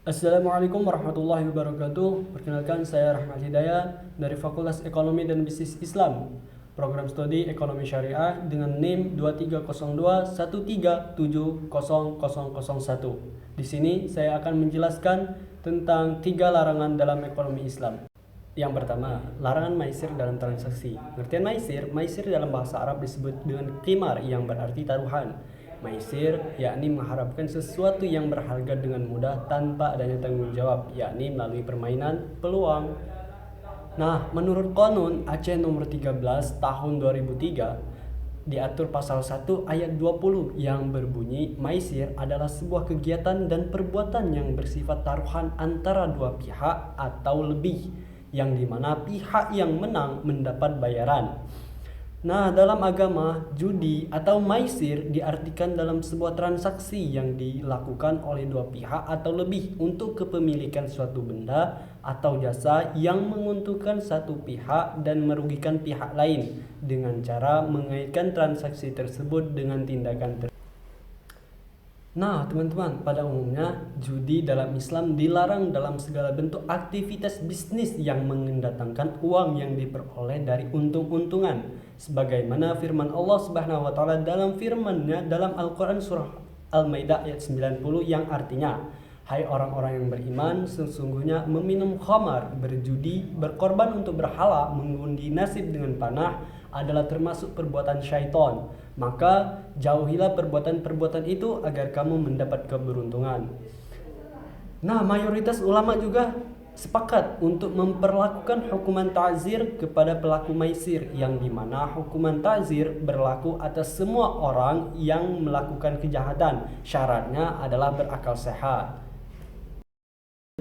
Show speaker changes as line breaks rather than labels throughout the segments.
Assalamualaikum warahmatullahi wabarakatuh. Perkenalkan, saya Rahmat Hidayat dari Fakultas Ekonomi dan Bisnis Islam, program studi Ekonomi Syariah dengan NIM 230213700001. Di sini saya akan menjelaskan tentang 3 larangan dalam ekonomi Islam. Yang pertama, larangan maisir dalam transaksi. Pengertian maisir dalam bahasa Arab disebut dengan qimar yang berarti taruhan. Maisir yakni mengharapkan sesuatu yang berharga dengan mudah tanpa adanya tanggung jawab, yakni melalui permainan peluang. Nah, menurut Qanun Aceh nomor 13 tahun 2003 diatur pasal 1 ayat 20 yang berbunyi maisir adalah sebuah kegiatan dan perbuatan yang bersifat taruhan antara dua pihak atau lebih, yang dimana pihak yang menang mendapat bayaran. Nah, dalam agama, judi atau maisir diartikan dalam sebuah transaksi yang dilakukan oleh dua pihak atau lebih untuk kepemilikan suatu benda atau jasa yang menguntungkan satu pihak dan merugikan pihak lain dengan cara mengaitkan transaksi tersebut dengan tindakan tersebut. Nah, teman-teman, pada umumnya judi dalam Islam dilarang dalam segala bentuk aktivitas bisnis yang mendatangkan uang yang diperoleh dari untung-untungan. Sebagaimana firman Allah Subhanahu wa taala dalam firman-Nya dalam Al-Qur'an surah Al-Maidah ayat 90 yang artinya, hai orang-orang yang beriman, sesungguhnya meminum khamar, berjudi, berkorban untuk berhala, mengundi nasib dengan panah adalah termasuk perbuatan syaitan. Maka jauhilah perbuatan-perbuatan itu agar kamu mendapat keberuntungan. Nah, mayoritas ulama juga sepakat untuk memperlakukan hukuman ta'zir kepada pelaku maisir, yang dimana hukuman ta'zir berlaku atas semua orang yang melakukan kejahatan. Syaratnya adalah berakal sehat.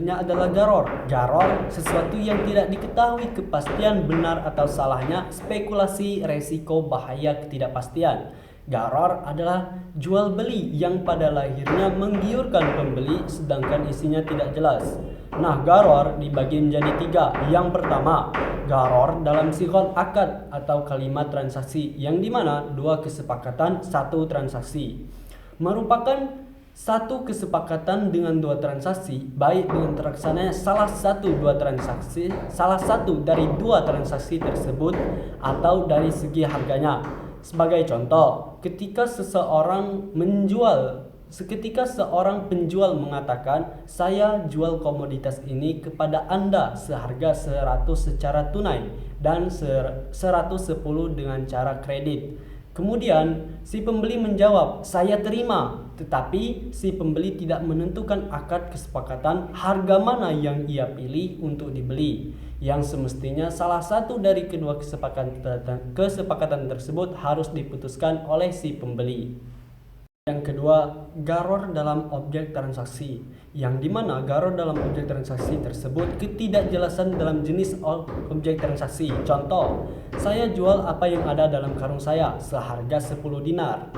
Adalah garor sesuatu yang tidak diketahui kepastian benar atau salahnya, spekulasi, resiko, bahaya, ketidakpastian. Garor adalah jual beli yang pada lahirnya menggiurkan pembeli sedangkan isinya tidak jelas. Nah, garor dibagi menjadi 3. Yang pertama, garor dalam sighah akad atau kalimat transaksi, yang dimana 2 kesepakatan 1 transaksi, merupakan satu kesepakatan dengan 2 transaksi, baik dengan terlaksananya salah satu dari 2 transaksi tersebut atau dari segi harganya. Sebagai contoh, ketika seorang penjual mengatakan, saya jual komoditas ini kepada Anda seharga 100 secara tunai dan 110 dengan cara kredit. Kemudian si pembeli menjawab, saya terima, tetapi si pembeli tidak menentukan akad kesepakatan harga mana yang ia pilih untuk dibeli, yang semestinya salah satu dari kedua kesepakatan tersebut harus diputuskan oleh si pembeli. Yang kedua, garor dalam objek transaksi, yang dimana garor dalam objek transaksi tersebut ketidakjelasan dalam jenis objek transaksi. Contoh, saya jual apa yang ada dalam karung saya seharga 10 dinar.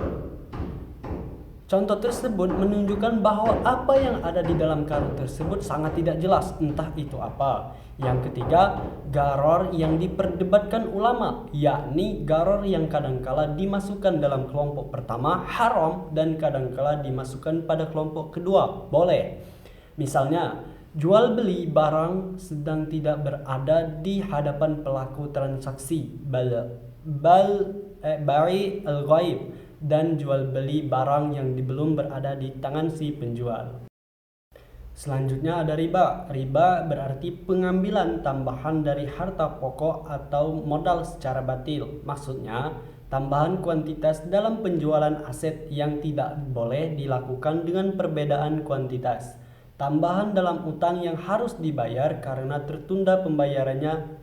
Contoh tersebut menunjukkan bahwa apa yang ada di dalam karung tersebut sangat tidak jelas, entah itu apa. Yang ketiga, garor yang diperdebatkan ulama, yakni garor yang kadangkala dimasukkan dalam kelompok pertama haram dan kadangkala dimasukkan pada kelompok kedua boleh. Misalnya, jual beli barang sedang tidak berada di hadapan pelaku transaksi, bai al-ghaib, dan jual beli barang yang belum berada di tangan si penjual. Selanjutnya ada riba. Riba berarti pengambilan tambahan dari harta pokok atau modal secara batil. Maksudnya, tambahan kuantitas dalam penjualan aset yang tidak boleh dilakukan dengan perbedaan kuantitas. Tambahan dalam utang yang harus dibayar karena tertunda pembayarannya.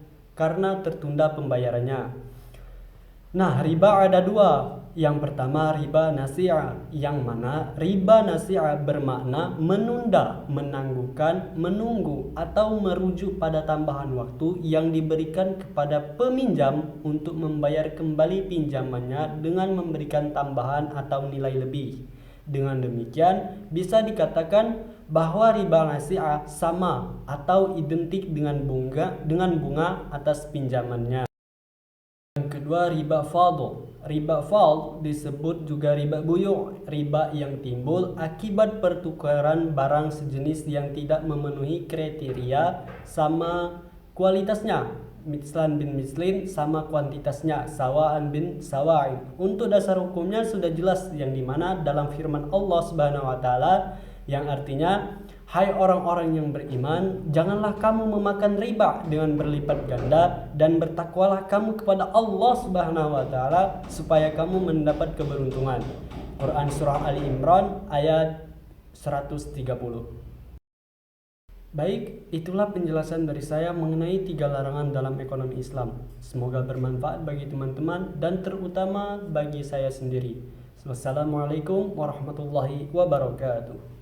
Nah, riba ada 2. Yang pertama, riba nasi'ah, yang mana riba nasi'ah bermakna menunda, menangguhkan, menunggu, atau merujuk pada tambahan waktu yang diberikan kepada peminjam untuk membayar kembali pinjamannya dengan memberikan tambahan atau nilai lebih. Dengan demikian, bisa dikatakan bahwa riba nasi'ah sama atau identik dengan bunga atas pinjamannya. Yang kedua, riba fadl, Riba fadl disebut juga riba buyu', riba yang timbul akibat pertukaran barang sejenis yang tidak memenuhi kriteria sama kualitasnya. Mislan bin mislin sama kuantitasnya, sawaan bin sawa'in. Untuk dasar hukumnya sudah jelas, yang dimana dalam firman Allah Subhanahu wa taala yang artinya, hai orang-orang yang beriman, janganlah kamu memakan riba dengan berlipat ganda, dan bertakwalah kamu kepada Allah Subhanahu wa taala supaya kamu mendapat keberuntungan. Quran surah Ali Imran ayat 130. Baik, itulah penjelasan dari saya mengenai 3 larangan dalam ekonomi Islam. Semoga bermanfaat bagi teman-teman dan terutama bagi saya sendiri. Wassalamualaikum warahmatullahi wabarakatuh.